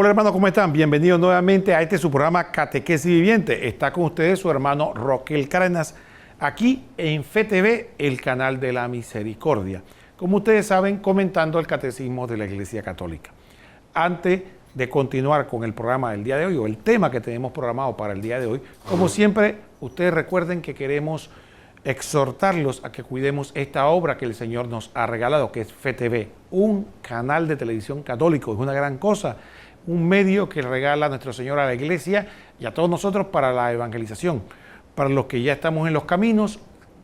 Hola hermanos, ¿cómo están? Bienvenidos nuevamente a su programa Catequesis Viviente. Está con ustedes su hermano Roquel Cárdenas, aquí en FeTV, el canal de la misericordia. Como ustedes saben, comentando el Catecismo de la Iglesia Católica. Antes de continuar con el programa del día de hoy, o el tema que tenemos programado para el día de hoy, como siempre, ustedes recuerden que queremos exhortarlos a que cuidemos esta obra que el Señor nos ha regalado, que es FeTV, un canal de televisión católico. Es una gran cosa, un medio que regala nuestro Señor a la Iglesia y a todos nosotros para la evangelización, para los que ya estamos en los caminos,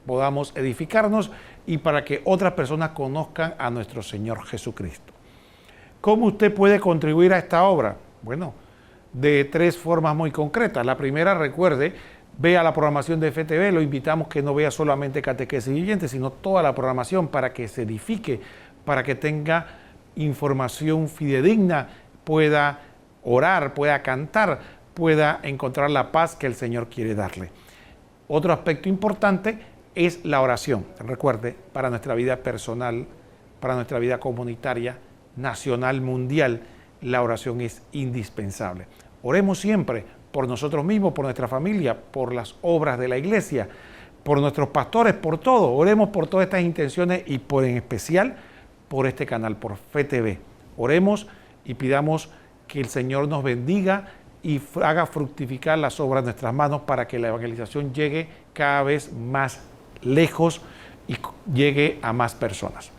podamos edificarnos y para que otras personas conozcan a nuestro Señor Jesucristo. ¿Cómo usted puede contribuir a esta obra? Bueno, de tres formas muy concretas. La primera, recuerde, vea la programación de FeTV, lo invitamos que no vea solamente Catequesis Viviente, sino toda la programación para que se edifique, para que tenga información fidedigna, pueda orar, pueda cantar, pueda encontrar la paz que el Señor quiere darle. Otro aspecto importante es la oración. Recuerde, para nuestra vida personal, para nuestra vida comunitaria, nacional, mundial, la oración es indispensable. Oremos siempre por nosotros mismos, por nuestra familia, por las obras de la iglesia, por nuestros pastores, por todo. Oremos por todas estas intenciones y en especial por este canal, por FeTV. Oremos y pidamos que el Señor nos bendiga y haga fructificar las obras de nuestras manos para que la evangelización llegue cada vez más lejos y llegue a más personas.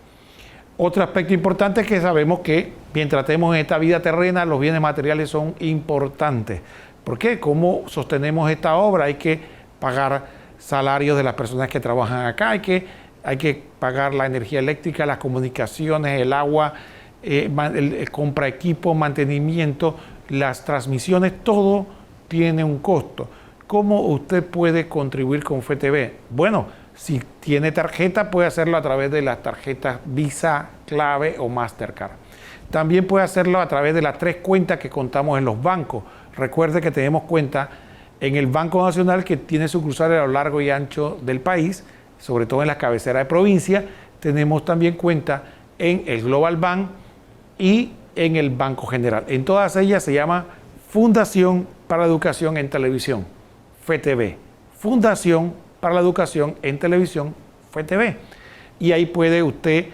Otro aspecto importante es que sabemos que mientras estemos en esta vida terrena, los bienes materiales son importantes. ¿Por qué? ¿Cómo sostenemos esta obra? Hay que pagar salarios de las personas que trabajan acá, hay que pagar la energía eléctrica, las comunicaciones, el agua, compra equipo, mantenimiento, las transmisiones, todo tiene un costo. ¿Cómo usted puede contribuir con FeTV? Bueno, si tiene tarjeta, puede hacerlo a través de las tarjetas Visa, Clave o Mastercard. También puede hacerlo a través de las 3 cuentas que contamos en los bancos. Recuerde que tenemos cuenta en el Banco Nacional, que tiene sucursales a lo largo y ancho del país, sobre todo en las cabeceras de provincia. Tenemos también cuenta en el Global Bank y en el Banco General. En todas ellas se llama Fundación para la Educación en Televisión, FeTV. Fundación para la Educación en Televisión, FeTV. Y ahí puede usted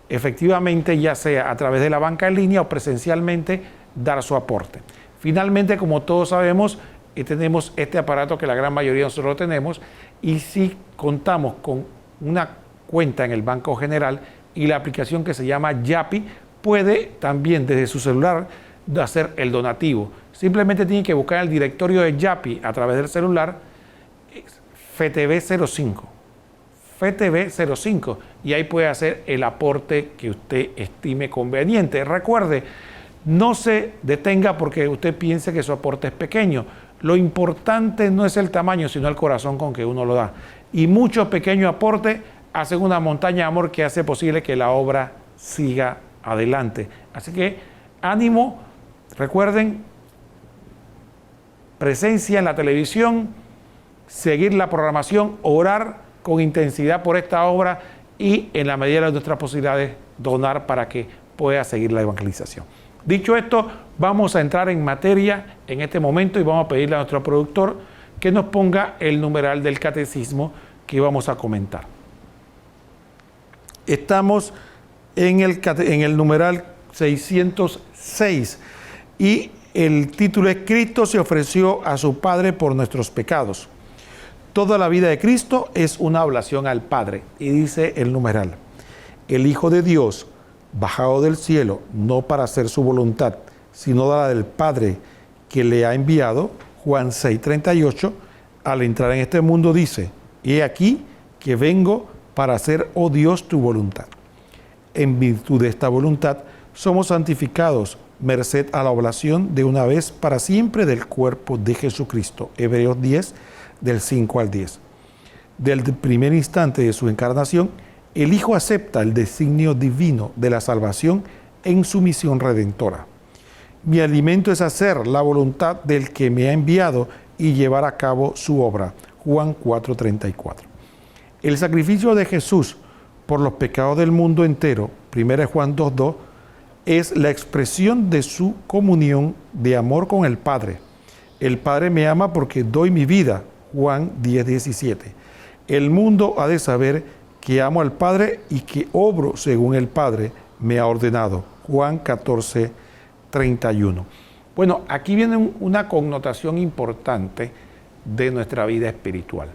efectivamente, ya sea a través de la banca en línea o presencialmente, dar su aporte. Finalmente, como todos sabemos, tenemos este aparato que la gran mayoría de nosotros lo tenemos, y si contamos con una cuenta en el Banco General y la aplicación que se llama Yapi, puede también desde su celular hacer el donativo. Simplemente tiene que buscar el directorio de Yapi a través del celular, FeTV05, FeTV05, y ahí puede hacer el aporte que usted estime conveniente. Recuerde, no se detenga porque usted piense que su aporte es pequeño. Lo importante no es el tamaño, sino el corazón con que uno lo da. Y muchos pequeños aportes hacen una montaña de amor que hace posible que la obra siga adelante. Así que ánimo, recuerden, presencia en la televisión, seguir la programación, orar con intensidad por esta obra y en la medida de nuestras posibilidades donar para que pueda seguir la evangelización. Dicho esto, vamos a entrar en materia en este momento y vamos a pedirle a nuestro productor que nos ponga el numeral del catecismo que vamos a comentar. Estamos en el numeral 606 y el título es Cristo se ofreció a su Padre por nuestros pecados. Toda la vida de Cristo es una oblación al Padre, y dice el numeral: el Hijo de Dios, bajado del cielo, no para hacer su voluntad, sino la del Padre que le ha enviado. Juan 6:38, al entrar en este mundo dice: he aquí que vengo para hacer, oh Dios, tu voluntad. En virtud de esta voluntad somos santificados, merced a la oblación de una vez para siempre del cuerpo de Jesucristo. Hebreos 10, del 5 al 10. Del primer instante de su encarnación, el Hijo acepta el designio divino de la salvación en su misión redentora. Mi alimento es hacer la voluntad del que me ha enviado y llevar a cabo su obra. Juan 4:34. El sacrificio de Jesús por los pecados del mundo entero, 1 Juan 2:2, es la expresión de su comunión de amor con el Padre. El Padre me ama porque doy mi vida, Juan 10:17. El mundo ha de saber que amo al Padre y que obro según el Padre me ha ordenado, Juan 14:31. Bueno, aquí viene una connotación importante de nuestra vida espiritual.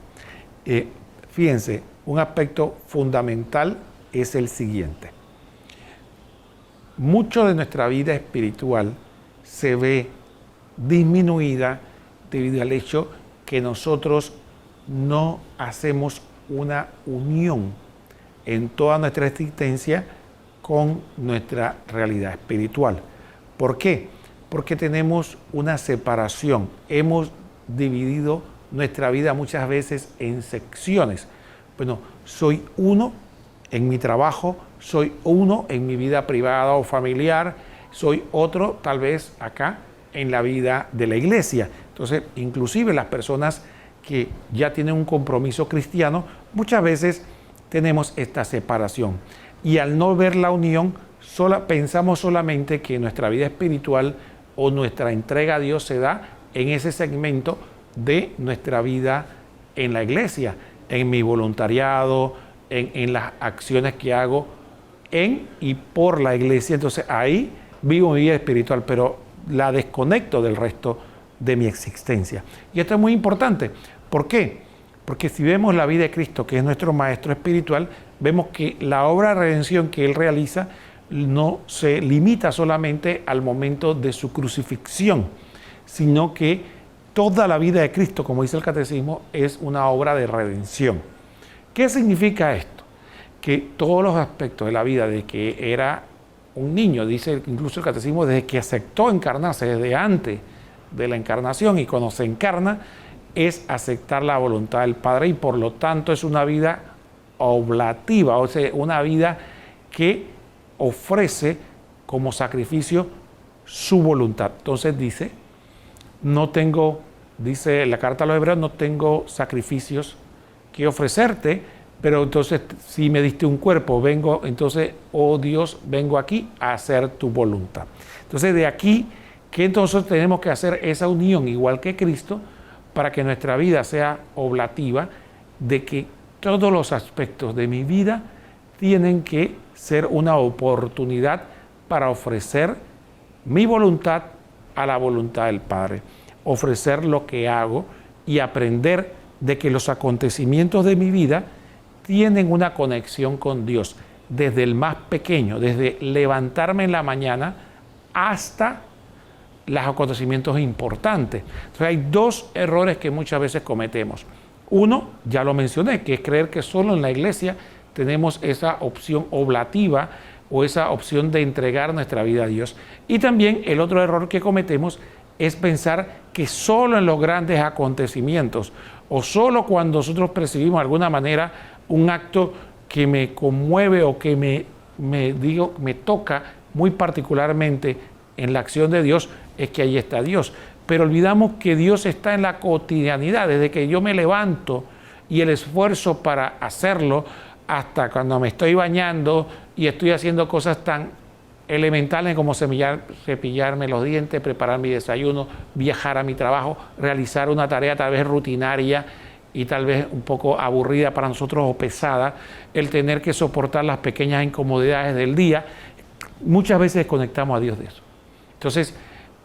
Fíjense, un aspecto fundamental es el siguiente. Mucho de nuestra vida espiritual se ve disminuida debido al hecho que nosotros no hacemos una unión en toda nuestra existencia con nuestra realidad espiritual. ¿Por qué? Porque tenemos una separación. Hemos dividido nuestra vida muchas veces en secciones. Bueno, soy uno en mi trabajo, soy uno en mi vida privada o familiar, soy otro tal vez acá en la vida de la iglesia. Entonces, inclusive las personas que ya tienen un compromiso cristiano, muchas veces tenemos esta separación. Y al no ver la unión, pensamos solamente que nuestra vida espiritual o nuestra entrega a Dios se da en ese segmento de nuestra vida en la iglesia, en mi voluntariado, en las acciones que hago en y por la iglesia. Entonces ahí vivo mi vida espiritual, pero la desconecto del resto de mi existencia. Y esto es muy importante. ¿Por qué? Porque si vemos la vida de Cristo, que es nuestro maestro espiritual, vemos que la obra de redención que Él realiza no se limita solamente al momento de su crucifixión, sino que toda la vida de Cristo, como dice el Catecismo, es una obra de redención. ¿Qué significa esto? Que todos los aspectos de la vida de que era un niño, dice incluso el Catecismo, desde que aceptó encarnarse, desde antes de la encarnación y cuando se encarna, es aceptar la voluntad del Padre y por lo tanto es una vida oblativa, o sea, una vida que ofrece como sacrificio su voluntad. Entonces dice la carta a los Hebreos, no tengo sacrificios que ofrecerte, pero entonces si me diste un cuerpo, entonces, oh Dios, vengo aquí a hacer tu voluntad. Entonces de aquí que entonces tenemos que hacer esa unión, igual que Cristo, para que nuestra vida sea oblativa, de que todos los aspectos de mi vida tienen que ser una oportunidad para ofrecer mi voluntad a la voluntad del Padre, ofrecer lo que hago y aprender de que los acontecimientos de mi vida tienen una conexión con Dios, desde el más pequeño, desde levantarme en la mañana hasta los acontecimientos importantes. Entonces hay dos errores que muchas veces cometemos. Uno, ya lo mencioné, que es creer que solo en la iglesia tenemos esa opción oblativa o esa opción de entregar nuestra vida a Dios. Y también el otro error que cometemos es pensar que solo en los grandes acontecimientos o solo cuando nosotros percibimos de alguna manera un acto que me conmueve o que me toca muy particularmente en la acción de Dios, es que ahí está Dios. Pero olvidamos que Dios está en la cotidianidad, desde que yo me levanto y el esfuerzo para hacerlo, hasta cuando me estoy bañando y estoy haciendo cosas tan elementales como cepillarme los dientes, preparar mi desayuno, viajar a mi trabajo, realizar una tarea tal vez rutinaria y tal vez un poco aburrida para nosotros o pesada, el tener que soportar las pequeñas incomodidades del día, muchas veces desconectamos a Dios de eso. Entonces,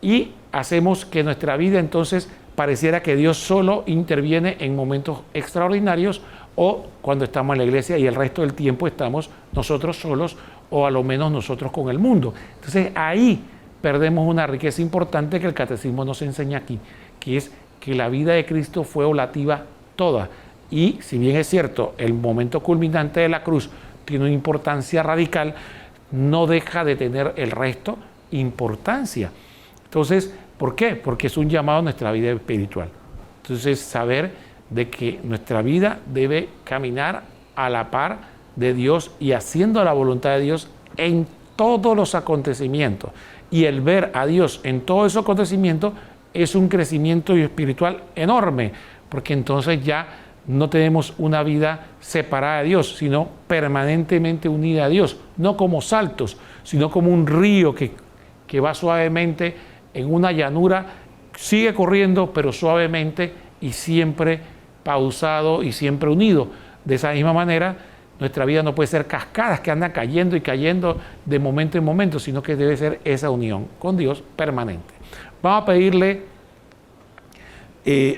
y hacemos que nuestra vida entonces pareciera que Dios solo interviene en momentos extraordinarios o cuando estamos en la iglesia y el resto del tiempo estamos nosotros solos o a lo menos nosotros con el mundo. Entonces ahí perdemos una riqueza importante que el Catecismo nos enseña aquí, que es que la vida de Cristo fue oblativa toda. Y si bien es cierto, el momento culminante de la cruz tiene una importancia radical, no deja de tener el resto importancia. Entonces, ¿por qué? Porque es un llamado a nuestra vida espiritual. Entonces, saber de que nuestra vida debe caminar a la par de Dios y haciendo la voluntad de Dios en todos los acontecimientos. Y el ver a Dios en todos esos acontecimientos es un crecimiento espiritual enorme, porque entonces ya no tenemos una vida separada de Dios, sino permanentemente unida a Dios, no como saltos, sino como un río que va suavemente en una llanura, sigue corriendo, pero suavemente y siempre pausado y siempre unido. De esa misma manera, nuestra vida no puede ser cascadas que andan cayendo y cayendo de momento en momento, sino que debe ser esa unión con Dios permanente. Vamos a pedirle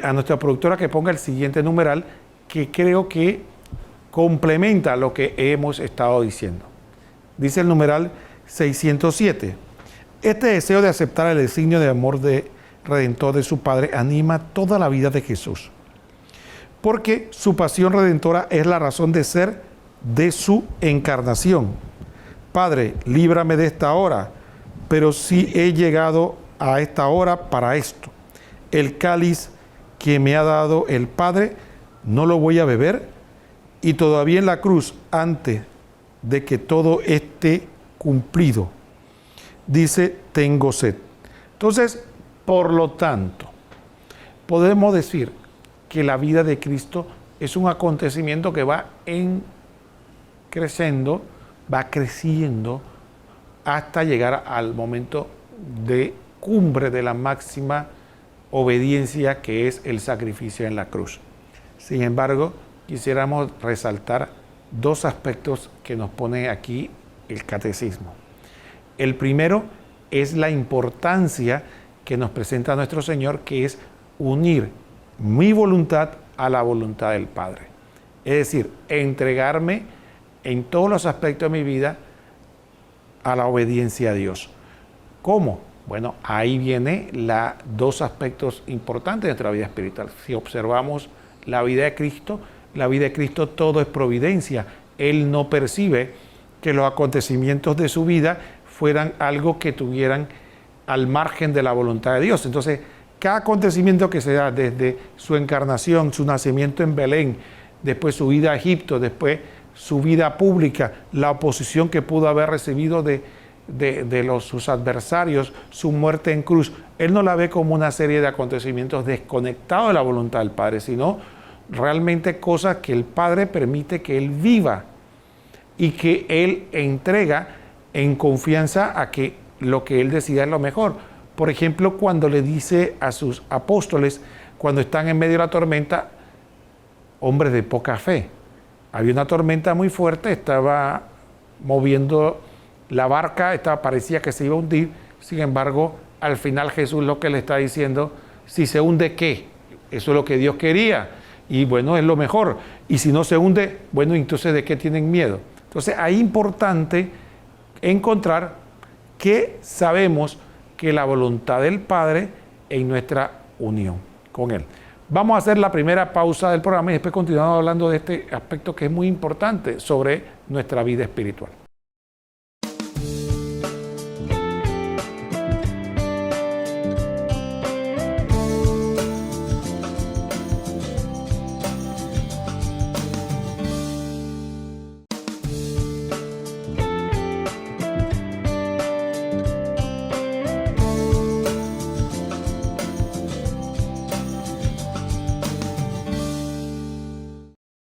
a nuestra productora que ponga el siguiente numeral, que creo que complementa lo que hemos estado diciendo. Dice el numeral 607. Este deseo de aceptar el designio de amor redentor de su Padre anima toda la vida de Jesús, porque su pasión redentora es la razón de ser de su encarnación. Padre, líbrame de esta hora, pero si he llegado a esta hora para esto. El cáliz que me ha dado el Padre, no lo voy a beber, y todavía en la cruz, antes de que todo esté cumplido, dice, tengo sed. Entonces, por lo tanto, podemos decir que la vida de Cristo es un acontecimiento que va creciendo hasta llegar al momento de cumbre de la máxima obediencia, que es el sacrificio en la cruz. Sin embargo, quisiéramos resaltar dos aspectos que nos pone aquí el catecismo. El primero es la importancia que nos presenta nuestro Señor, que es unir mi voluntad a la voluntad del Padre. Es decir, entregarme en todos los aspectos de mi vida a la obediencia a Dios. ¿Cómo? Bueno, ahí vienen dos aspectos importantes de nuestra vida espiritual. Si observamos la vida de Cristo todo es providencia. Él no percibe que los acontecimientos de su vida fueran algo que tuvieran al margen de la voluntad de Dios. Entonces, cada acontecimiento que se da, desde su encarnación, su nacimiento en Belén, después su vida a Egipto, después su vida pública, la oposición que pudo haber recibido de sus adversarios, su muerte en cruz, él no la ve como una serie de acontecimientos desconectados de la voluntad del Padre, sino realmente cosas que el Padre permite que él viva y que él entrega en confianza a que lo que él decida es lo mejor. Por ejemplo, cuando le dice a sus apóstoles, cuando están en medio de la tormenta, hombres de poca fe. Había una tormenta muy fuerte, estaba moviendo la barca, parecía que se iba a hundir. Sin embargo, al final Jesús lo que le está diciendo, si se hunde, ¿qué? Eso es lo que Dios quería. Y bueno, es lo mejor. Y si no se hunde, bueno, entonces ¿de qué tienen miedo? Entonces, ahí es importante encontrar que sabemos que la voluntad del Padre en nuestra unión con Él. Vamos a hacer la primera pausa del programa y después continuamos hablando de este aspecto que es muy importante sobre nuestra vida espiritual.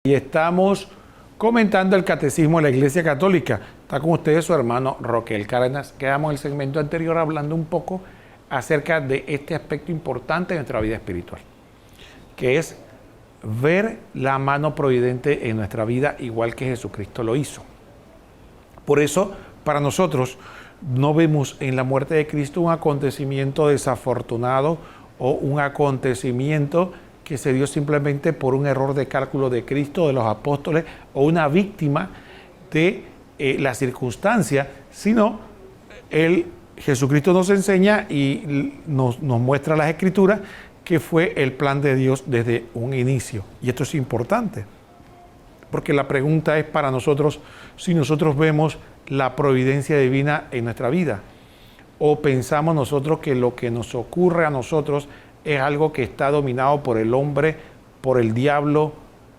Y estamos comentando el Catecismo de la Iglesia Católica. Está con ustedes su hermano Roquel Cárdenas. Quedamos en el segmento anterior hablando un poco acerca de este aspecto importante de nuestra vida espiritual, que es ver la mano providente en nuestra vida igual que Jesucristo lo hizo. Por eso, para nosotros, no vemos en la muerte de Cristo un acontecimiento desafortunado o un acontecimiento que se dio simplemente por un error de cálculo de Cristo, de los apóstoles, o una víctima de la circunstancia, sino Jesucristo nos enseña y nos muestra las Escrituras que fue el plan de Dios desde un inicio. Y esto es importante, porque la pregunta es para nosotros si nosotros vemos la providencia divina en nuestra vida, o pensamos nosotros que lo que nos ocurre a nosotros es algo que está dominado por el hombre, por el diablo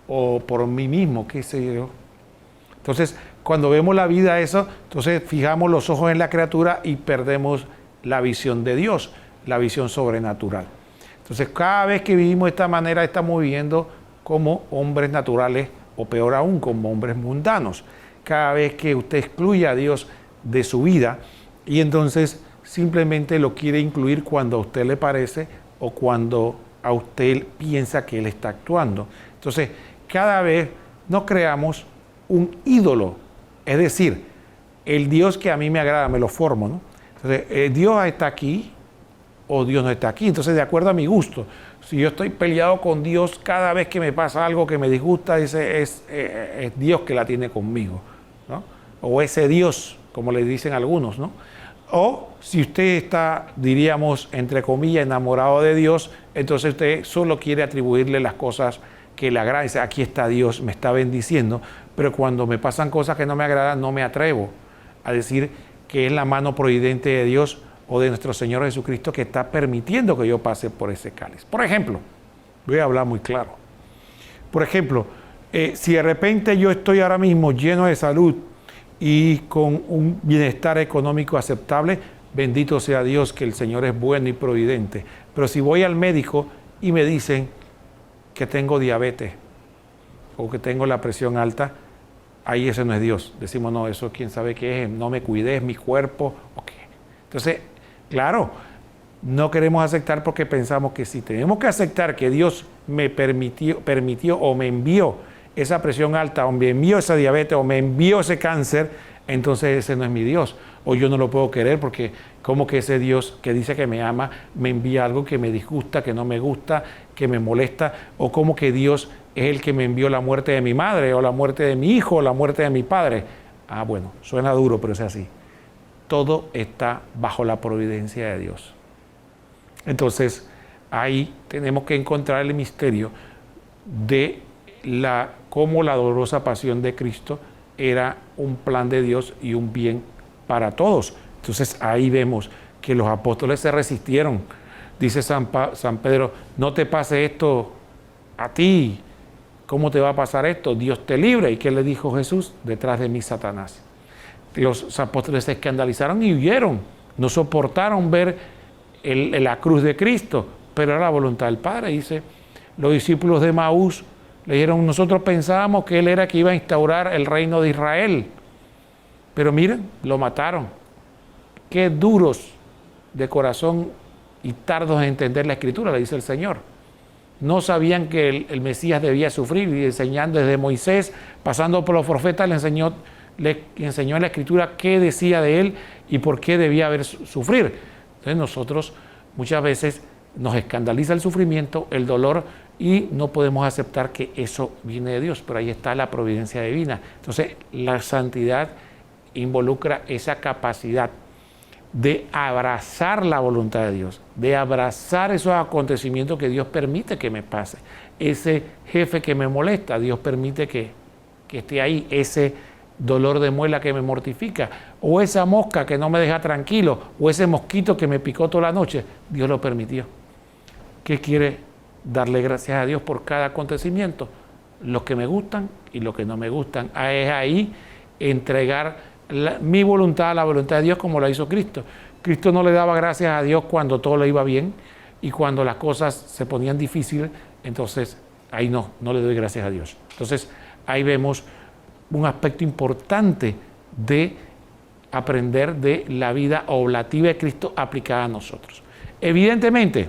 o por mí mismo, qué sé yo. Entonces, cuando vemos la vida eso, entonces fijamos los ojos en la criatura y perdemos la visión de Dios, la visión sobrenatural. Entonces, cada vez que vivimos de esta manera, estamos viviendo como hombres naturales o peor aún, como hombres mundanos. Cada vez que usted excluye a Dios de su vida y entonces simplemente lo quiere incluir cuando a usted le parece o cuando a usted piensa que Él está actuando. Entonces, cada vez nos creamos un ídolo, es decir, el Dios que a mí me agrada, me lo formo, ¿no? Entonces, Dios está aquí o Dios no está aquí. Entonces, de acuerdo a mi gusto, si yo estoy peleado con Dios cada vez que me pasa algo que me disgusta, ese es Dios que la tiene conmigo, ¿no? O ese Dios, como le dicen algunos, ¿no? O si usted está, diríamos, entre comillas, enamorado de Dios, entonces usted solo quiere atribuirle las cosas que le agradan. Dice, aquí está Dios, me está bendiciendo, pero cuando me pasan cosas que no me agradan, no me atrevo a decir que es la mano providente de Dios o de nuestro Señor Jesucristo que está permitiendo que yo pase por ese cáliz. Por ejemplo, voy a hablar muy claro. Por ejemplo, si de repente yo estoy ahora mismo lleno de salud y con un bienestar económico aceptable, bendito sea Dios que el Señor es bueno y providente. Pero si voy al médico y me dicen que tengo diabetes o que tengo la presión alta, ahí ese no es Dios. Decimos, no, eso quién sabe qué es, no me cuidé, es mi cuerpo. Okay. Entonces, claro, no queremos aceptar porque pensamos que si tenemos que aceptar que Dios me permitió o me envió esa presión alta, o me envió esa diabetes, o me envió ese cáncer, entonces ese no es mi Dios. O yo no lo puedo querer porque como que ese Dios que dice que me ama, me envía algo que me disgusta, que no me gusta, que me molesta, o como que Dios es el que me envió la muerte de mi madre, o la muerte de mi hijo, o la muerte de mi padre. Ah, bueno, suena duro, pero es así. Todo está bajo la providencia de Dios. Entonces, ahí tenemos que encontrar el misterio de cómo la dolorosa pasión de Cristo era un plan de Dios y un bien para todos. Entonces ahí vemos que los apóstoles se resistieron. Dice San Pedro, no te pase esto a ti. ¿Cómo te va a pasar esto? Dios te libre. ¿Y qué le dijo Jesús? Detrás de mí, Satanás. Los apóstoles se escandalizaron y huyeron. No soportaron ver la cruz de Cristo, pero era la voluntad del Padre. Dice, los discípulos de Maús le dijeron, nosotros pensábamos que Él era que iba a instaurar el reino de Israel. Pero miren, lo mataron. Qué duros de corazón y tardos en entender la Escritura, le dice el Señor. No sabían que el Mesías debía sufrir y enseñando desde Moisés, pasando por los profetas, le enseñó en la Escritura qué decía de Él y por qué debía sufrir. Entonces nosotros muchas veces nos escandaliza el sufrimiento, el dolor, y no podemos aceptar que eso viene de Dios, pero ahí está la providencia divina. Entonces, la santidad involucra esa capacidad de abrazar la voluntad de Dios, de abrazar esos acontecimientos que Dios permite que me pase. Ese jefe que me molesta, Dios permite que esté ahí. Ese dolor de muela que me mortifica, o esa mosca que no me deja tranquilo, o ese mosquito que me picó toda la noche, Dios lo permitió. ¿Qué quiere? Darle gracias a Dios por cada acontecimiento, los que me gustan y los que no me gustan. Es ahí entregar mi voluntad a la voluntad de Dios como la hizo Cristo. Cristo no le daba gracias a Dios cuando todo le iba bien y cuando las cosas se ponían difíciles, entonces ahí no le doy gracias a Dios. Entonces ahí vemos un aspecto importante de aprender de la vida oblativa de Cristo aplicada a nosotros. Evidentemente,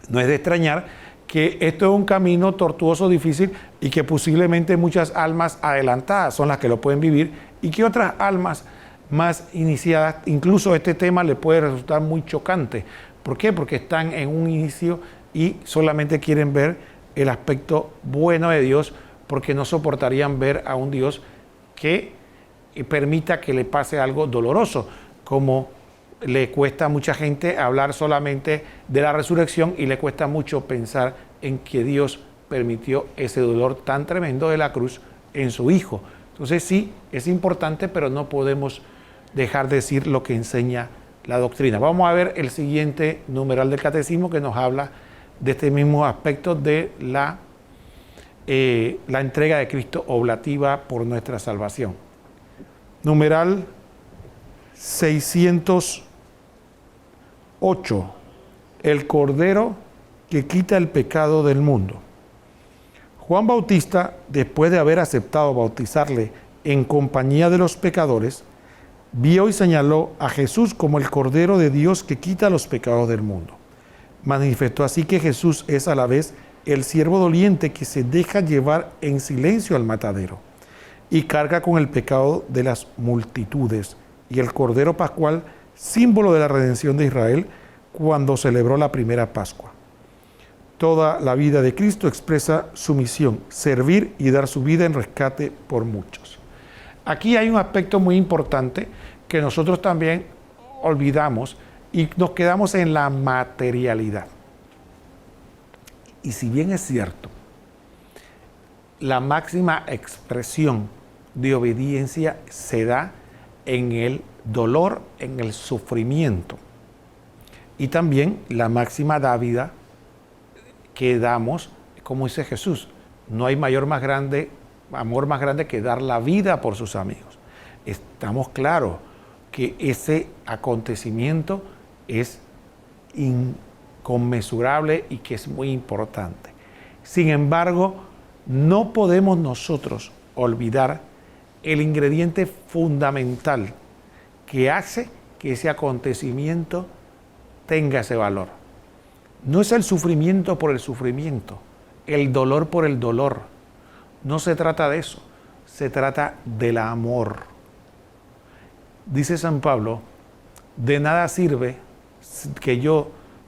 no es de extrañar que esto es un camino tortuoso, difícil, y que posiblemente muchas almas adelantadas son las que lo pueden vivir y que otras almas más iniciadas, incluso este tema le puede resultar muy chocante. ¿Por qué? Porque están en un inicio y solamente quieren ver el aspecto bueno de Dios, porque no soportarían ver a un Dios que permita que le pase algo doloroso, como le cuesta a mucha gente hablar solamente de la resurrección y le cuesta mucho pensar en que Dios permitió ese dolor tan tremendo de la cruz en su Hijo. Entonces sí, es importante, pero no podemos dejar de decir lo que enseña la doctrina. Vamos a ver el siguiente numeral del catecismo que nos habla de este mismo aspecto de la entrega de Cristo oblativa por nuestra salvación. Numeral 608. El Cordero que quita el pecado del mundo. Juan Bautista, después de haber aceptado bautizarle en compañía de los pecadores, vio y señaló a Jesús como el Cordero de Dios que quita los pecados del mundo. Manifestó así que Jesús es a la vez el siervo doliente que se deja llevar en silencio al matadero y carga con el pecado de las multitudes, y el Cordero Pascual, símbolo de la redención de Israel, cuando celebró la primera Pascua. Toda la vida de Cristo expresa su misión, servir y dar su vida en rescate por muchos. Aquí hay un aspecto muy importante que nosotros también olvidamos y nos quedamos en la materialidad. Y si bien es cierto, la máxima expresión de obediencia se da en el dolor, en el sufrimiento. Y también la máxima dávida que damos, como dice Jesús, no hay amor más grande que dar la vida por sus amigos. Estamos claros que ese acontecimiento es inconmensurable y que es muy importante. Sin embargo, no podemos nosotros olvidar el ingrediente fundamental que hace que ese acontecimiento tenga ese valor. No es el sufrimiento por el sufrimiento, el dolor por el dolor. No se trata de eso, se trata del amor. Dice San Pablo, de nada sirve que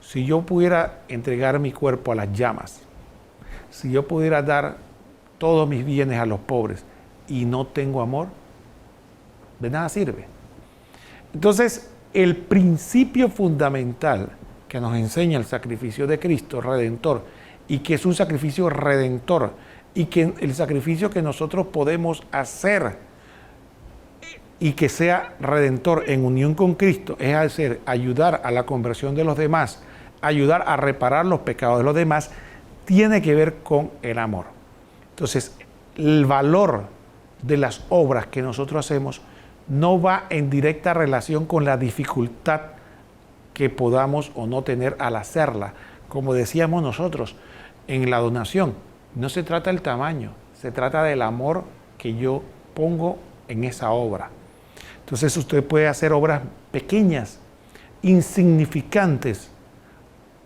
si yo pudiera entregar mi cuerpo a las llamas, si yo pudiera dar todos mis bienes a los pobres y no tengo amor, de nada sirve. Entonces, el principio fundamental que nos enseña el sacrificio de Cristo Redentor, y que es un sacrificio redentor, y que el sacrificio que nosotros podemos hacer y que sea redentor en unión con Cristo, es ayudar a la conversión de los demás, ayudar a reparar los pecados de los demás, tiene que ver con el amor. Entonces, el valor de las obras que nosotros hacemos no va en directa relación con la dificultad que podamos o no tener al hacerla. Como decíamos nosotros en la donación, no se trata del tamaño, se trata del amor que yo pongo en esa obra. Entonces usted puede hacer obras pequeñas, insignificantes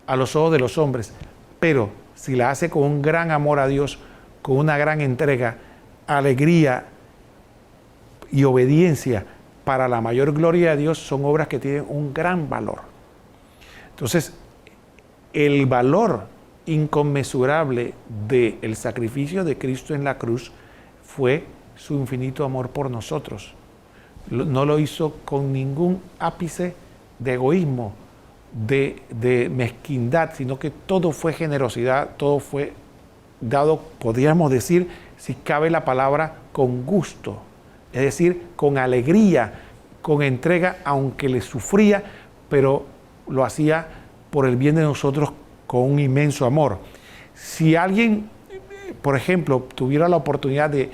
a los ojos de los hombres, pero si la hace con un gran amor a Dios, con una gran entrega, alegría y obediencia para la mayor gloria de Dios, son obras que tienen un gran valor. Entonces, el valor inconmensurable del sacrificio de Cristo en la cruz fue su infinito amor por nosotros. No lo hizo con ningún ápice de egoísmo, de mezquindad, sino que todo fue generosidad, todo fue dado, podríamos decir, si cabe la palabra, con gusto, es decir, con alegría, con entrega, aunque le sufría, pero lo hacía por el bien de nosotros con un inmenso amor. Si alguien, por ejemplo, tuviera la oportunidad de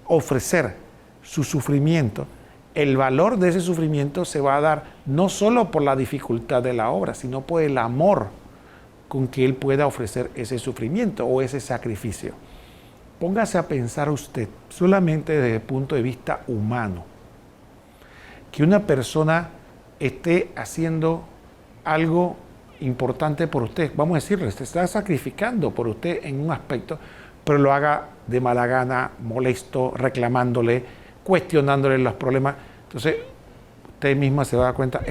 ofrecer su sufrimiento, el valor de ese sufrimiento se va a dar no solo por la dificultad de la obra, sino por el amor con que él pueda ofrecer ese sufrimiento o ese sacrificio. Póngase a pensar usted, solamente desde el punto de vista humano, que una persona esté haciendo algo importante por usted, vamos a decirle, se está sacrificando por usted en un aspecto, pero lo haga de mala gana, molesto, reclamándole, cuestionándole los problemas. Entonces, usted misma se va a dar cuenta,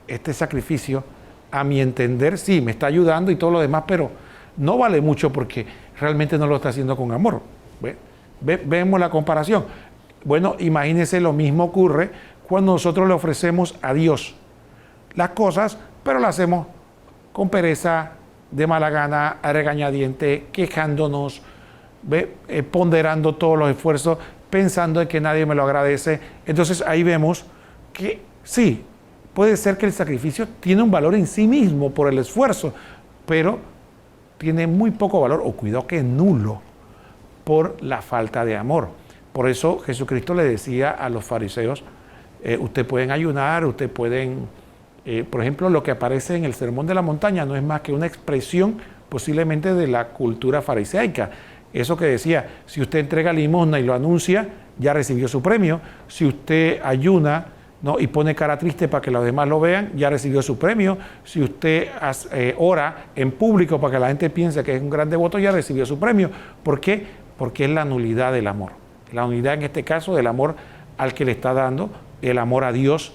este sacrificio, a mi entender, sí, me está ayudando y todo lo demás, pero no vale mucho porque realmente no lo está haciendo con amor. Vemos la comparación. Bueno, imagínense, lo mismo ocurre cuando nosotros le ofrecemos a Dios las cosas, pero las hacemos con pereza, de mala gana, a regañadiente, quejándonos, ponderando todos los esfuerzos, pensando en que nadie me lo agradece. Entonces ahí vemos que sí, puede ser que el sacrificio tiene un valor en sí mismo por el esfuerzo, pero tiene muy poco valor, o cuidado que nulo, por la falta de amor. Por eso Jesucristo le decía a los fariseos, ustedes pueden ayunar, ustedes pueden, por ejemplo, lo que aparece en el Sermón de la Montaña no es más que una expresión posiblemente de la cultura fariseica, Eso que decía, si usted entrega limosna y lo anuncia, ya recibió su premio. Si usted ayuna, ¿no?, y pone cara triste para que los demás lo vean, ya recibió su premio. Si usted ora en público para que la gente piense que es un gran devoto, ya recibió su premio. ¿Por qué? Porque es la nulidad del amor. La unidad en este caso del amor al que le está dando, el amor a Dios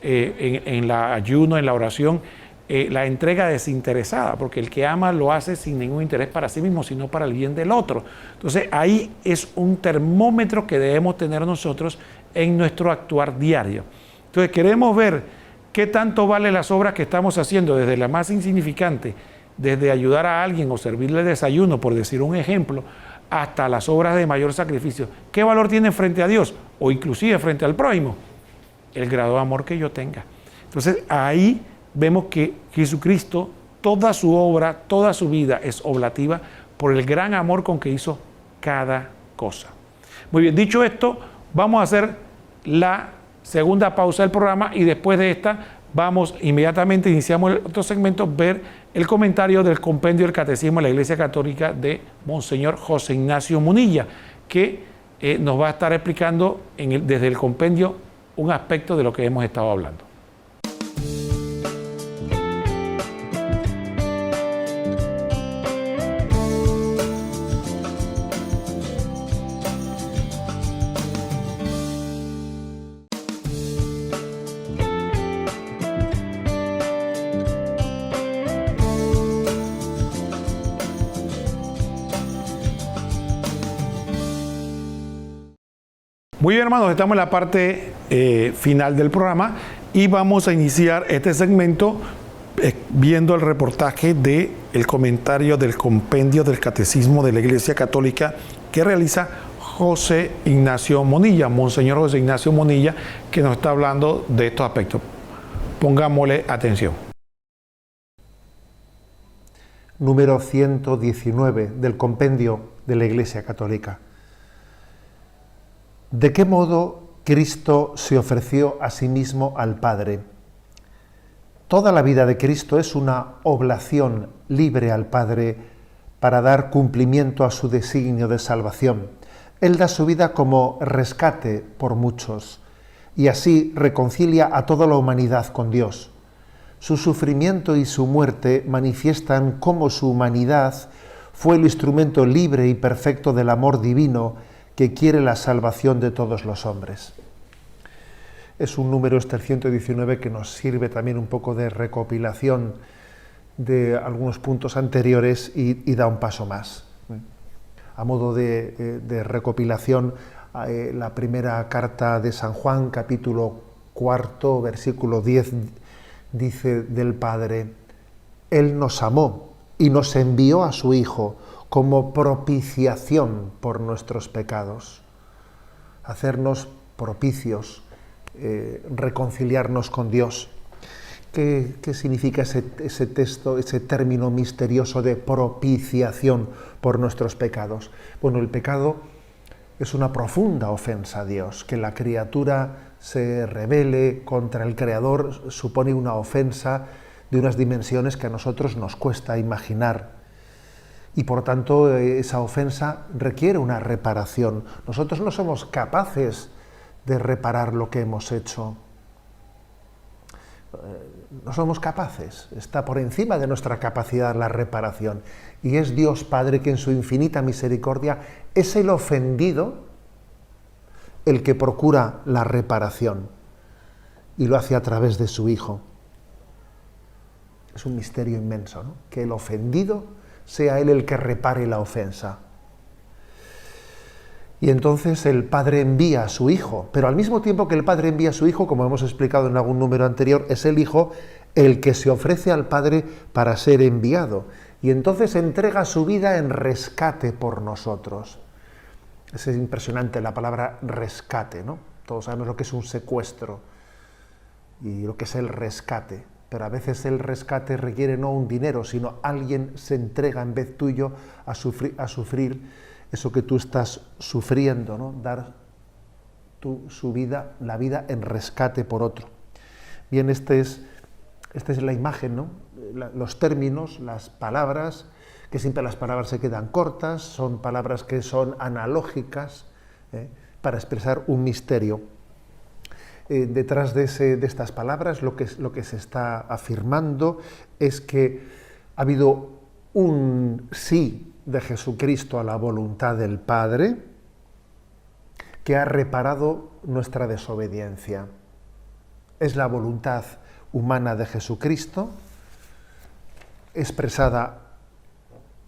en el ayuno, en la oración, la entrega desinteresada, porque el que ama lo hace sin ningún interés para sí mismo, sino para el bien del otro. Entonces ahí es un termómetro que debemos tener nosotros en nuestro actuar diario. Entonces queremos ver qué tanto vale las obras que estamos haciendo, desde la más insignificante, desde ayudar a alguien o servirle desayuno, por decir un ejemplo, hasta las obras de mayor sacrificio. ¿Qué valor tienen frente a Dios o inclusive frente al prójimo? El grado de amor que yo tenga. Entonces ahí vemos que Jesucristo, toda su obra, toda su vida es oblativa por el gran amor con que hizo cada cosa. Muy bien, dicho esto, vamos a hacer la segunda pausa del programa y después de esta vamos inmediatamente, iniciamos el otro segmento, ver el comentario del compendio del Catecismo de la Iglesia Católica de Monseñor José Ignacio Munilla, que nos va a estar explicando desde el compendio un aspecto de lo que hemos estado hablando. Muy bien, hermanos, estamos en la parte final del programa y vamos a iniciar este segmento viendo el reportaje del comentario del compendio del Catecismo de la Iglesia Católica que realiza José Ignacio Monilla, Monseñor José Ignacio Monilla, que nos está hablando de estos aspectos. Pongámosle atención. Número 119 del compendio de la Iglesia Católica. ¿De qué modo Cristo se ofreció a sí mismo al Padre? Toda la vida de Cristo es una oblación libre al Padre para dar cumplimiento a su designio de salvación. Él da su vida como rescate por muchos y así reconcilia a toda la humanidad con Dios. Su sufrimiento y su muerte manifiestan cómo su humanidad fue el instrumento libre y perfecto del amor divino que quiere la salvación de todos los hombres. Es un número, el 119, que nos sirve también un poco de recopilación de algunos puntos anteriores y da un paso más. A modo de recopilación, la primera carta de San Juan, capítulo 4, versículo 10, dice del Padre: Él nos amó y nos envió a su Hijo como propiciación por nuestros pecados. Hacernos propicios, reconciliarnos con Dios. ¿Qué significa ese texto, ese término misterioso de propiciación por nuestros pecados? Bueno, el pecado es una profunda ofensa a Dios. Que la criatura se rebele contra el Creador supone una ofensa de unas dimensiones que a nosotros nos cuesta imaginar. Y por tanto esa ofensa requiere una reparación. Nosotros no somos capaces de reparar lo que hemos hecho. No somos capaces, está por encima de nuestra capacidad la reparación. Y es Dios Padre que en su infinita misericordia es el ofendido el que procura la reparación y lo hace a través de su Hijo. Es un misterio inmenso, ¿no? Que el ofendido sea Él el que repare la ofensa. Y entonces el Padre envía a su Hijo, pero al mismo tiempo que el Padre envía a su Hijo, como hemos explicado en algún número anterior, es el Hijo el que se ofrece al Padre para ser enviado. Y entonces entrega su vida en rescate por nosotros. Es impresionante la palabra rescate, ¿no? Todos sabemos lo que es un secuestro y lo que es el rescate. Pero a veces el rescate requiere no un dinero, sino alguien se entrega en vez tuyo a sufrir eso que tú estás sufriendo, ¿no? Dar su vida, la vida en rescate por otro. Bien, esta es la imagen, ¿no? Los términos, las palabras que siempre las palabras se quedan cortas, son palabras que son analógicas, para expresar un misterio. Detrás de estas palabras lo que se está afirmando es que ha habido un sí de Jesucristo a la voluntad del Padre que ha reparado nuestra desobediencia. Es la voluntad humana de Jesucristo expresada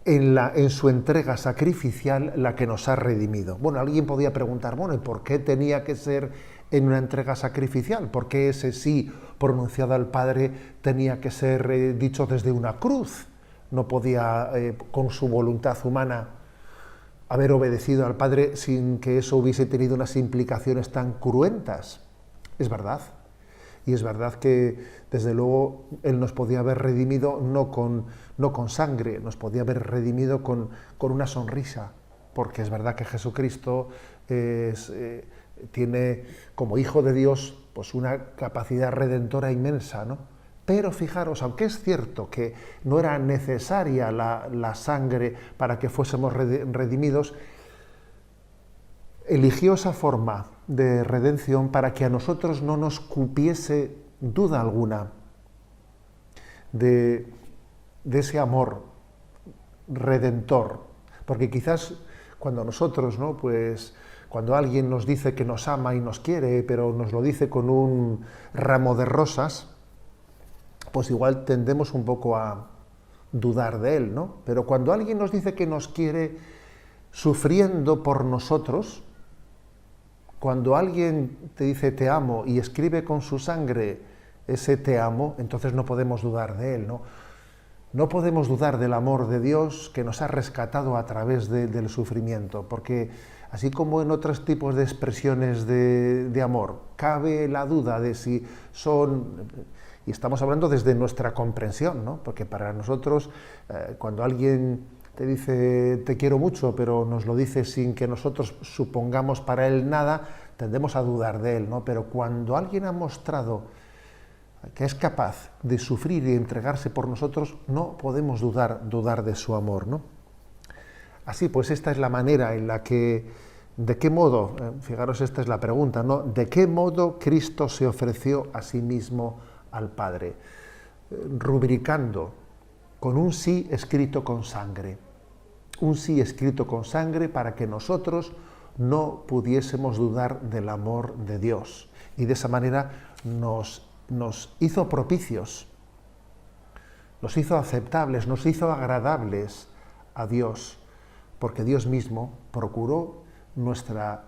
en su entrega sacrificial la que nos ha redimido. Bueno, alguien podría preguntar, bueno, ¿y por qué tenía que ser en una entrega sacrificial? ¿Por qué ese sí pronunciado al Padre tenía que ser dicho desde una cruz? No podía, con su voluntad humana, haber obedecido al Padre sin que eso hubiese tenido unas implicaciones tan cruentas. Es verdad. Y es verdad que, desde luego, Él nos podía haber redimido no con sangre, nos podía haber redimido con una sonrisa, porque es verdad que Jesucristo tiene, como Hijo de Dios, pues una capacidad redentora inmensa, ¿no? Pero fijaros, aunque es cierto que no era necesaria la sangre para que fuésemos redimidos, eligió esa forma de redención para que a nosotros no nos cupiese duda alguna de ese amor redentor. Porque quizás cuando nosotros, ¿no?, pues cuando alguien nos dice que nos ama y nos quiere, pero nos lo dice con un ramo de rosas, pues igual tendemos un poco a dudar de él, ¿no? Pero cuando alguien nos dice que nos quiere sufriendo por nosotros, cuando alguien te dice te amo y escribe con su sangre ese te amo, entonces no podemos dudar de él, ¿no? No podemos dudar del amor de Dios que nos ha rescatado a través del sufrimiento, porque así como en otros tipos de expresiones de amor, cabe la duda de si son, y estamos hablando desde nuestra comprensión, ¿no? Porque para nosotros, cuando alguien te dice te quiero mucho, pero nos lo dice sin que nosotros supongamos para él nada, tendemos a dudar de él, ¿no? Pero cuando alguien ha mostrado que es capaz de sufrir y entregarse por nosotros, no podemos dudar de su amor, ¿no? Así pues, esta es la manera en la que, ¿de qué modo? Fijaros, esta es la pregunta, ¿no? ¿De qué modo Cristo se ofreció a sí mismo al Padre? Rubricando con un sí escrito con sangre. Un sí escrito con sangre para que nosotros no pudiésemos dudar del amor de Dios. Y de esa manera nos hizo propicios, nos hizo aceptables, nos hizo agradables a Dios, porque Dios mismo procuró nuestra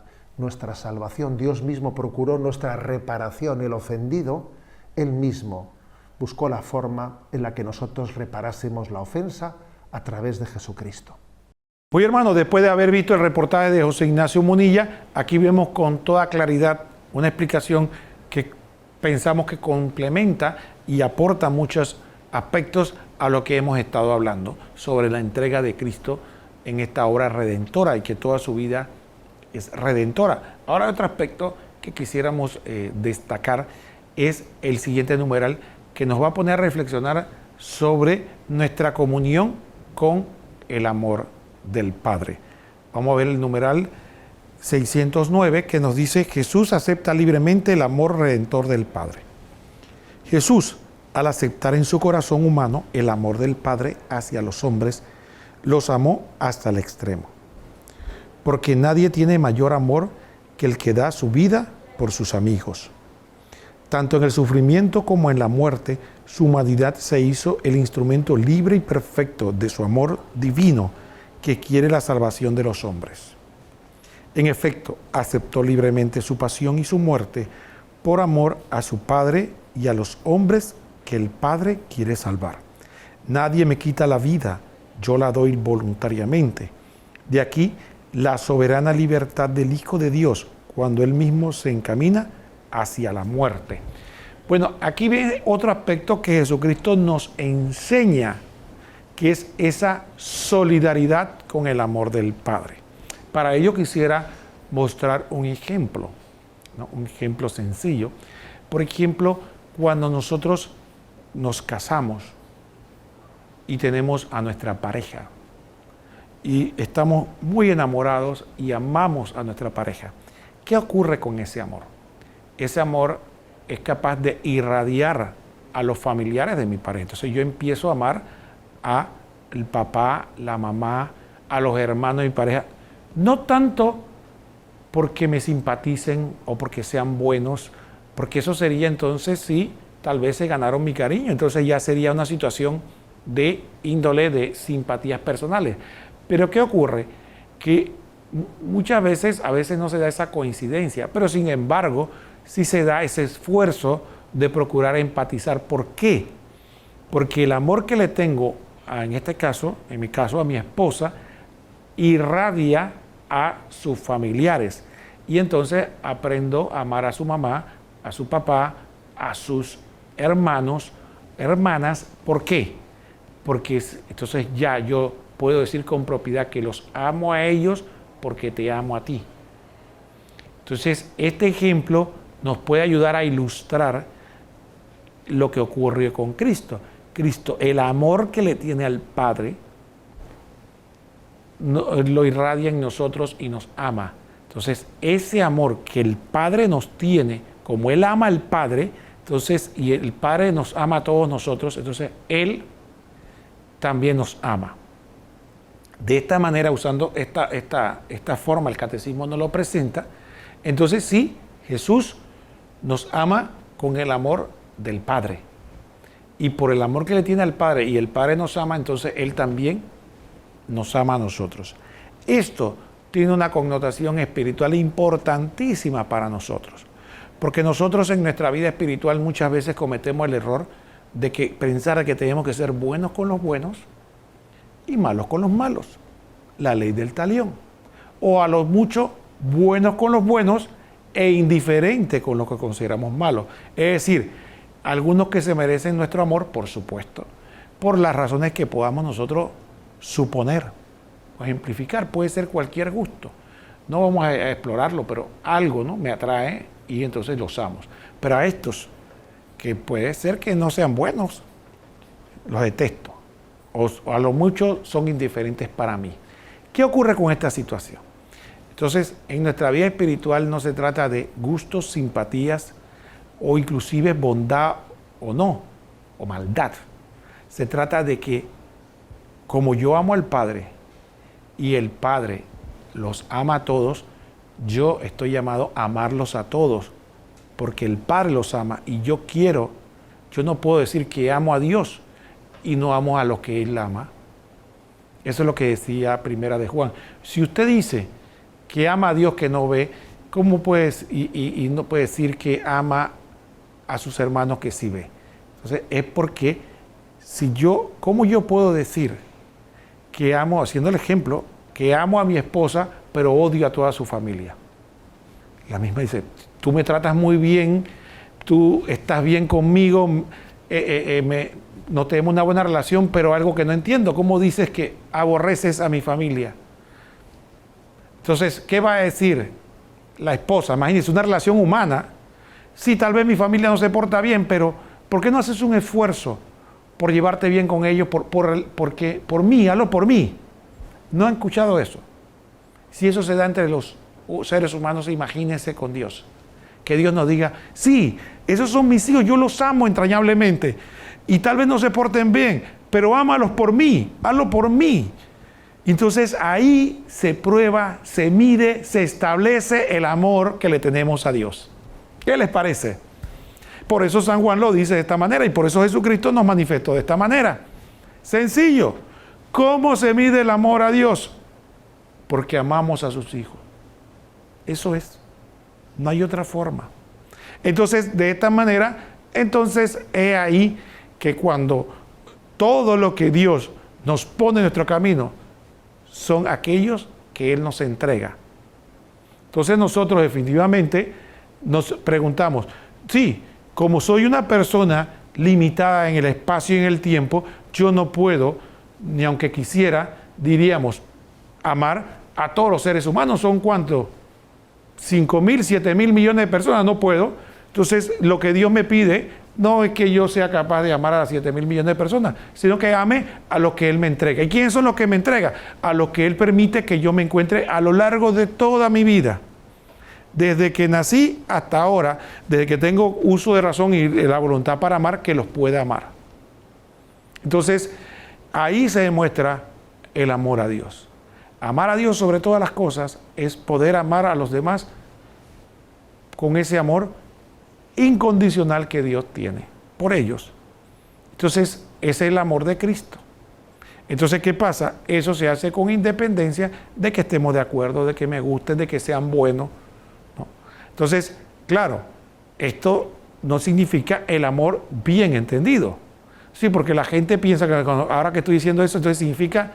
salvación, Dios mismo procuró nuestra reparación. El ofendido, Él mismo buscó la forma en la que nosotros reparásemos la ofensa a través de Jesucristo. Pues hermano, después de haber visto el reportaje de José Ignacio Munilla, aquí vemos con toda claridad una explicación que pensamos que complementa y aporta muchos aspectos a lo que hemos estado hablando sobre la entrega de Cristo en esta obra redentora y que toda su vida es redentora. Ahora otro aspecto que quisiéramos destacar es el siguiente numeral que nos va a poner a reflexionar sobre nuestra comunión con el amor del Padre. Vamos a ver el numeral 609 que nos dice: Jesús acepta libremente el amor redentor del Padre. Jesús, al aceptar en su corazón humano el amor del Padre hacia los hombres, los amó hasta el extremo. Porque nadie tiene mayor amor que el que da su vida por sus amigos. Tanto en el sufrimiento como en la muerte, su humanidad se hizo el instrumento libre y perfecto de su amor divino que quiere la salvación de los hombres. En efecto, aceptó libremente su pasión y su muerte por amor a su Padre y a los hombres que el Padre quiere salvar. Nadie me quita la vida, yo la doy voluntariamente. De aquí la soberana libertad del Hijo de Dios cuando Él mismo se encamina hacia la muerte. Bueno, aquí viene otro aspecto que Jesucristo nos enseña, que es esa solidaridad con el amor del Padre. Para ello quisiera mostrar un ejemplo, ¿no? Un ejemplo sencillo. Por ejemplo, cuando nosotros nos casamos y tenemos a nuestra pareja, y estamos muy enamorados y amamos a nuestra pareja. ¿Qué ocurre con ese amor? Ese amor es capaz de irradiar a los familiares de mi pareja. Entonces yo empiezo a amar al papá, la mamá, a los hermanos de mi pareja, no tanto porque me simpaticen o porque sean buenos, porque eso sería entonces sí, tal vez se ganaron mi cariño, entonces ya sería una situación de índole de simpatías personales. Pero ¿qué ocurre? Que muchas veces, a veces no se da esa coincidencia, pero sin embargo, sí se da ese esfuerzo de procurar empatizar. ¿Por qué? Porque el amor que le tengo, en este caso, en mi caso, a mi esposa, irradia a sus familiares. Y entonces aprendo a amar a su mamá, a su papá, a sus hermanos, hermanas. ¿Por qué? Porque entonces ya yo puedo decir con propiedad que los amo a ellos porque te amo a ti. Entonces, este ejemplo nos puede ayudar a ilustrar lo que ocurrió con Cristo. Cristo, el amor que le tiene al Padre, lo irradia en nosotros y nos ama. Entonces, ese amor que el Padre nos tiene, como Él ama al Padre, entonces, y el Padre nos ama a todos nosotros, entonces Él también nos ama. De esta manera, usando esta forma, el catecismo nos lo presenta. Entonces sí, Jesús nos ama con el amor del Padre. Y por el amor que le tiene al Padre y el Padre nos ama, entonces Él también nos ama a nosotros. Esto tiene una connotación espiritual importantísima para nosotros. Porque nosotros en nuestra vida espiritual muchas veces cometemos el error de pensar que tenemos que ser buenos con los buenos y malos con los malos. La ley del talión. O a lo mucho buenos con los buenos e indiferentes con los que consideramos malos. Es decir, algunos que se merecen nuestro amor, por supuesto, por las razones que podamos nosotros suponer o ejemplificar. Puede ser cualquier gusto. No vamos a explorarlo, pero algo, ¿no?, me atrae y entonces los amo. Pero a estos, que puede ser que no sean buenos, los detesto. O a lo mucho son indiferentes para mí. ¿Qué ocurre con esta situación? Entonces, en nuestra vida espiritual no se trata de gustos, simpatías o inclusive bondad o no, o maldad. Se trata de que como yo amo al Padre y el Padre los ama a todos, yo estoy llamado a amarlos a todos, porque el Padre los ama y yo no puedo decir que amo a Dios y no amo a los que Él ama. Eso es lo que decía Primera de Juan. Si usted dice que ama a Dios que no ve, ¿cómo puede y no puede decir que ama a sus hermanos que sí ve? Entonces es porque ¿cómo yo puedo decir que amo, haciendo el ejemplo, que amo a mi esposa, pero odio a toda su familia? La misma dice, tú me tratas muy bien, tú estás bien conmigo, no tenemos una buena relación, pero algo que no entiendo, ¿cómo dices que aborreces a mi familia? Entonces, ¿qué va a decir la esposa? Imagínense, una relación humana. Sí, tal vez mi familia no se porta bien, pero ¿por qué no haces un esfuerzo por llevarte bien con ellos? Porque por mí, hazlo por mí. ¿No han escuchado eso? Si eso se da entre los seres humanos, imagínense con Dios. Que Dios nos diga, sí, esos son mis hijos, yo los amo entrañablemente. Y tal vez no se porten bien, pero ámalos por mí, hazlo por mí. Entonces ahí se prueba, se mide, se establece el amor que le tenemos a Dios. ¿Qué les parece? Por eso San Juan lo dice de esta manera y por eso Jesucristo nos manifestó de esta manera. Sencillo. ¿Cómo se mide el amor a Dios? Porque amamos a sus hijos. Eso es. No hay otra forma. Entonces, de esta manera, entonces es ahí que cuando todo lo que Dios nos pone en nuestro camino son aquellos que Él nos entrega. Entonces nosotros definitivamente nos preguntamos, sí, como soy una persona limitada en el espacio y en el tiempo, yo no puedo, ni aunque quisiera, diríamos, amar a todos los seres humanos. ¿Son cuántos? 5.000, 7.000 millones de personas, no puedo. Entonces, lo que Dios me pide no es que yo sea capaz de amar a las 7.000 millones de personas, sino que ame a los que Él me entrega. ¿Y quiénes son los que me entrega? A los que Él permite que yo me encuentre a lo largo de toda mi vida. Desde que nací hasta ahora, desde que tengo uso de razón y la voluntad para amar, que los pueda amar. Entonces, ahí se demuestra el amor a Dios. Amar a Dios sobre todas las cosas es poder amar a los demás con ese amor incondicional que Dios tiene por ellos. Entonces, ese es el amor de Cristo. Entonces, ¿qué pasa? Eso se hace con independencia de que estemos de acuerdo, de que me gusten, de que sean buenos, ¿no? Entonces, claro, esto no significa el amor bien entendido. Sí, porque la gente piensa que ahora que estoy diciendo eso, entonces significa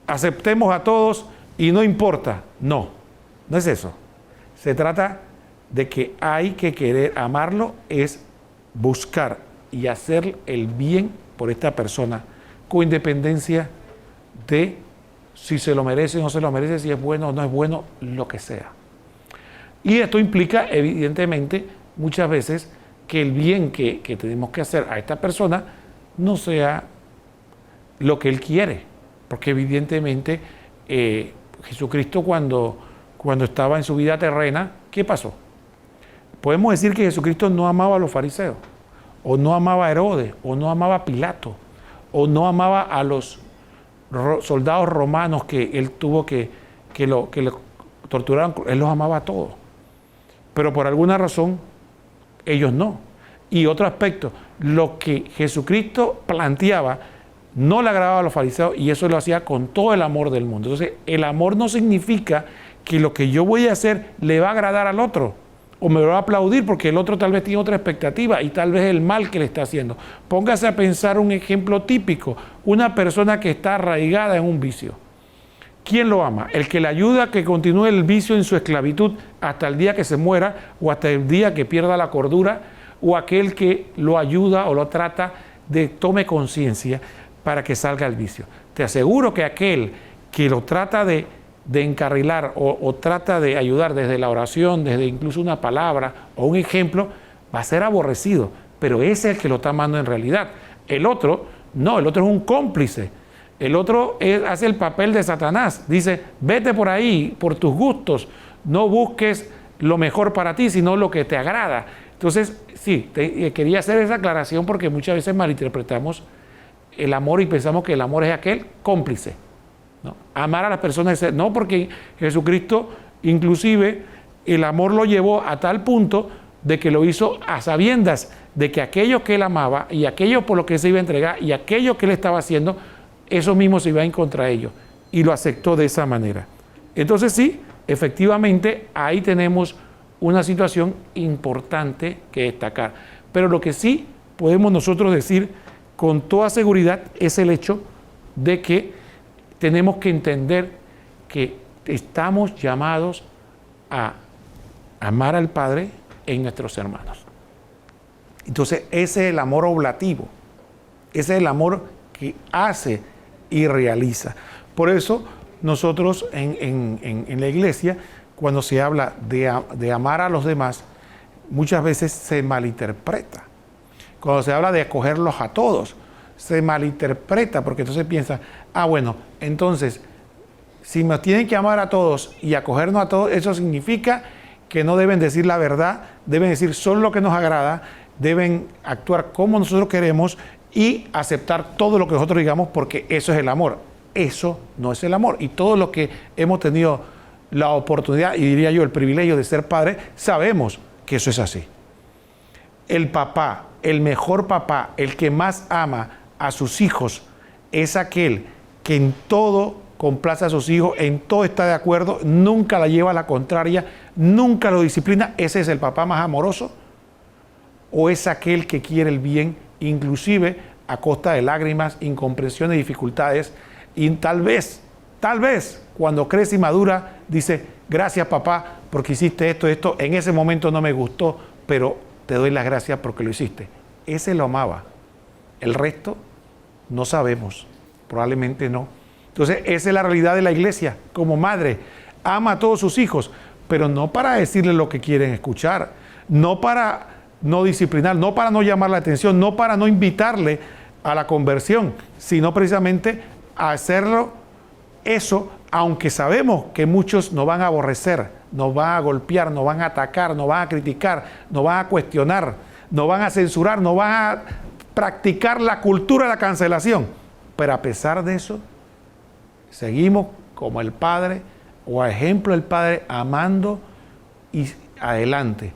aceptemos a todos y no importa. No, no es eso. Se trata de que hay que querer amarlo, es buscar y hacer el bien por esta persona, con independencia de si se lo merece o no se lo merece, si es bueno o no es bueno, lo que sea. Y esto implica, evidentemente, muchas veces que el bien que tenemos que hacer a esta persona no sea lo que Él quiere, porque evidentemente Jesucristo cuando estaba en su vida terrena, ¿qué pasó? Podemos decir que Jesucristo no amaba a los fariseos, o no amaba a Herodes, o no amaba a Pilato, o no amaba a los soldados romanos que Él tuvo que lo torturaran. Él los amaba a todos, pero por alguna razón ellos no. Y otro aspecto, lo que Jesucristo planteaba no le agradaba a los fariseos, y eso lo hacía con todo el amor del mundo. Entonces, el amor no significa que lo que yo voy a hacer le va a agradar al otro, o me va a aplaudir porque el otro tal vez tiene otra expectativa y tal vez el mal que le está haciendo. Póngase a pensar un ejemplo típico, una persona que está arraigada en un vicio. ¿Quién lo ama? ¿El que le ayuda a que continúe el vicio en su esclavitud hasta el día que se muera o hasta el día que pierda la cordura? ¿O aquel que lo ayuda o lo trata de tome conciencia para que salga el vicio? Te aseguro que aquel que lo trata de encarrilar o trata de ayudar desde la oración, desde incluso una palabra o un ejemplo, va a ser aborrecido, pero ese es el que lo está amando en realidad. El otro, no, el otro es un cómplice. El otro hace el papel de Satanás. Dice, vete por ahí, por tus gustos, no busques lo mejor para ti, sino lo que te agrada. Entonces, sí, quería hacer esa aclaración porque muchas veces malinterpretamos el amor y pensamos que el amor es aquel cómplice, ¿no? Amar a las personas, no, porque Jesucristo inclusive el amor lo llevó a tal punto de que lo hizo a sabiendas de que aquello que Él amaba y aquello por lo que Él se iba a entregar y aquello que Él estaba haciendo, eso mismo se iba a ir contra ellos, y lo aceptó de esa manera. Entonces sí, efectivamente ahí tenemos una situación importante que destacar, pero lo que sí podemos nosotros decir con toda seguridad es el hecho de que tenemos que entender que estamos llamados a amar al Padre en nuestros hermanos. Entonces ese es el amor oblativo, ese es el amor que hace y realiza. Por eso nosotros en la iglesia, cuando se habla de amar a los demás, muchas veces se malinterpreta. Cuando se habla de acogerlos a todos, se malinterpreta, porque entonces piensa, bueno, entonces, si nos tienen que amar a todos y acogernos a todos, eso significa que no deben decir la verdad, deben decir solo lo que nos agrada, deben actuar como nosotros queremos y aceptar todo lo que nosotros digamos, porque eso es el amor. Eso no es el amor. Y todos los que hemos tenido la oportunidad, y diría yo el privilegio de ser padre, sabemos que eso es así. El papá, el mejor papá, el que más ama a sus hijos, es aquel que en todo complace a sus hijos, en todo está de acuerdo, nunca la lleva a la contraria, nunca lo disciplina. ¿Ese es el papá más amoroso? ¿O es aquel que quiere el bien, inclusive a costa de lágrimas, incomprensiones, dificultades? Y tal vez, cuando crece y madura, dice, gracias papá, porque hiciste esto, en ese momento no me gustó, pero te doy las gracias porque lo hiciste. Ese lo amaba. El resto no sabemos, probablemente no. Entonces, esa es la realidad de la iglesia. Como madre, ama a todos sus hijos, pero no para decirles lo que quieren escuchar, no para no disciplinar, no para no llamar la atención, no para no invitarle a la conversión, sino precisamente a hacerlo eso, aunque sabemos que muchos nos van a aborrecer, nos van a golpear, nos van a atacar, nos van a criticar, nos van a cuestionar, nos van a censurar, nos van a practicar la cultura de la cancelación. Pero a pesar de eso, seguimos como el Padre, o a ejemplo del Padre, amando y adelante,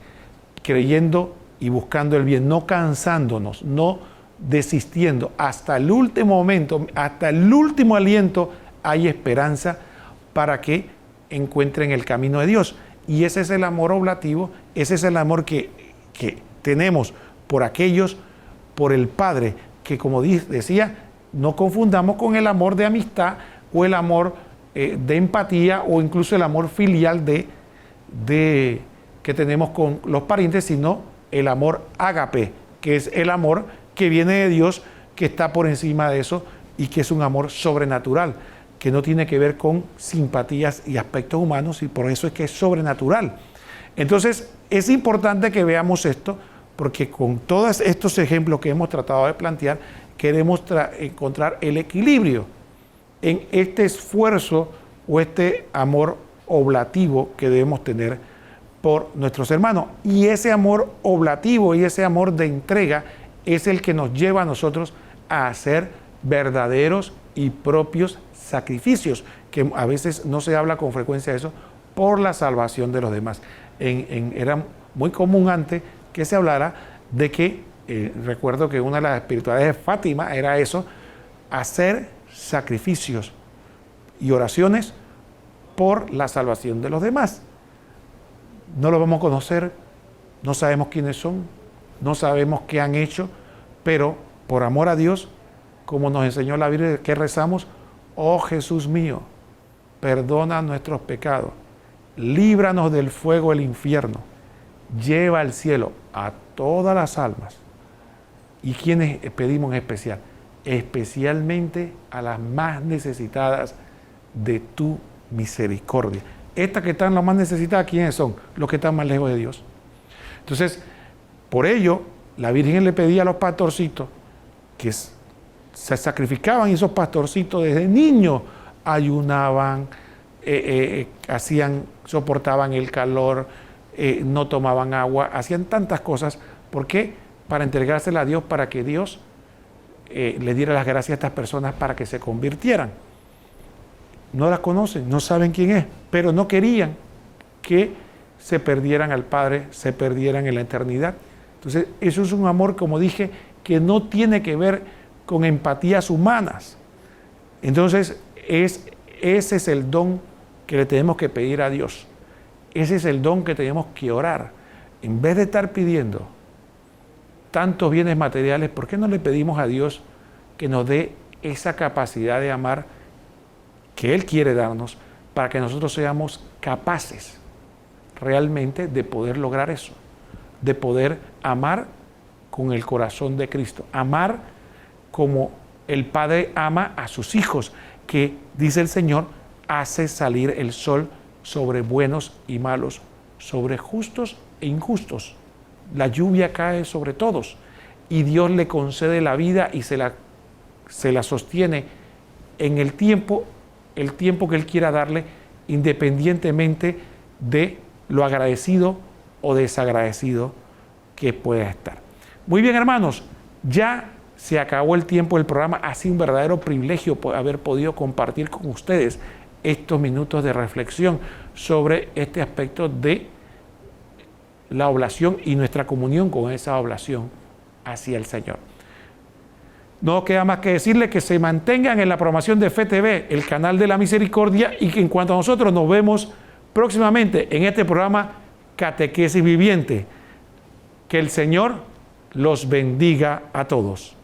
creyendo y buscando el bien, no cansándonos, no desistiendo. Hasta el último momento, hasta el último aliento, hay esperanza para que encuentren el camino de Dios. Y ese es el amor oblativo, ese es el amor que tenemos por aquellos, por el Padre, que como decía, no confundamos con el amor de amistad o el amor de empatía o incluso el amor filial que tenemos con los parientes, sino el amor ágape, que es el amor que viene de Dios, que está por encima de eso y que es un amor sobrenatural, que no tiene que ver con simpatías y aspectos humanos, y por eso es que es sobrenatural. Entonces, es importante que veamos esto, porque con todos estos ejemplos que hemos tratado de plantear, queremos encontrar el equilibrio en este esfuerzo o este amor oblativo que debemos tener por nuestros hermanos. Y ese amor oblativo y ese amor de entrega es el que nos lleva a nosotros a hacer verdaderos y propios sacrificios, que a veces no se habla con frecuencia de eso, por la salvación de los demás. Era muy común antes que se hablara de que, recuerdo que una de las espiritualidades de Fátima era eso, hacer sacrificios y oraciones por la salvación de los demás. No los vamos a conocer, no sabemos quiénes son, no sabemos qué han hecho, pero por amor a Dios, como nos enseñó la Biblia, que rezamos: oh Jesús mío, perdona nuestros pecados, líbranos del fuego del infierno, lleva al cielo a todas las almas. ¿Y quiénes pedimos en especial? Especialmente a las más necesitadas de tu misericordia. Estas que están las más necesitadas, ¿quiénes son? Los que están más lejos de Dios. Entonces, por ello, la Virgen le pedía a los pastorcitos que se sacrificaban, y esos pastorcitos desde niños ayunaban, soportaban el calor, no tomaban agua, hacían tantas cosas. ¿Por qué? Para entregársela a Dios, para que Dios le diera las gracias a estas personas para que se convirtieran. No las conocen, no saben quién es, pero no querían que se perdieran al Padre, se perdieran en la eternidad. Entonces, eso es un amor, como dije, que no tiene que ver con empatías humanas. Entonces, ese es el don que le tenemos que pedir a Dios. Ese es el don que tenemos que orar. En vez de estar pidiendo tantos bienes materiales, ¿por qué no le pedimos a Dios que nos dé esa capacidad de amar que Él quiere darnos, para que nosotros seamos capaces realmente de poder lograr eso, de poder amar con el corazón de Cristo, amar como el Padre ama a sus hijos, que, dice el Señor, hace salir el sol sobre buenos y malos, sobre justos e injustos. La lluvia cae sobre todos y Dios le concede la vida y se la sostiene en el tiempo que Él quiera darle, independientemente de lo agradecido o desagradecido que pueda estar. Muy bien, hermanos, ya se acabó el tiempo del programa. Ha sido un verdadero privilegio haber podido compartir con ustedes estos minutos de reflexión sobre este aspecto de la oblación y nuestra comunión con esa oblación hacia el Señor. No queda más que decirles que se mantengan en la programación de FeTV, el canal de la misericordia, y que en cuanto a nosotros nos vemos próximamente en este programa Catequesis Viviente. Que el Señor los bendiga a todos.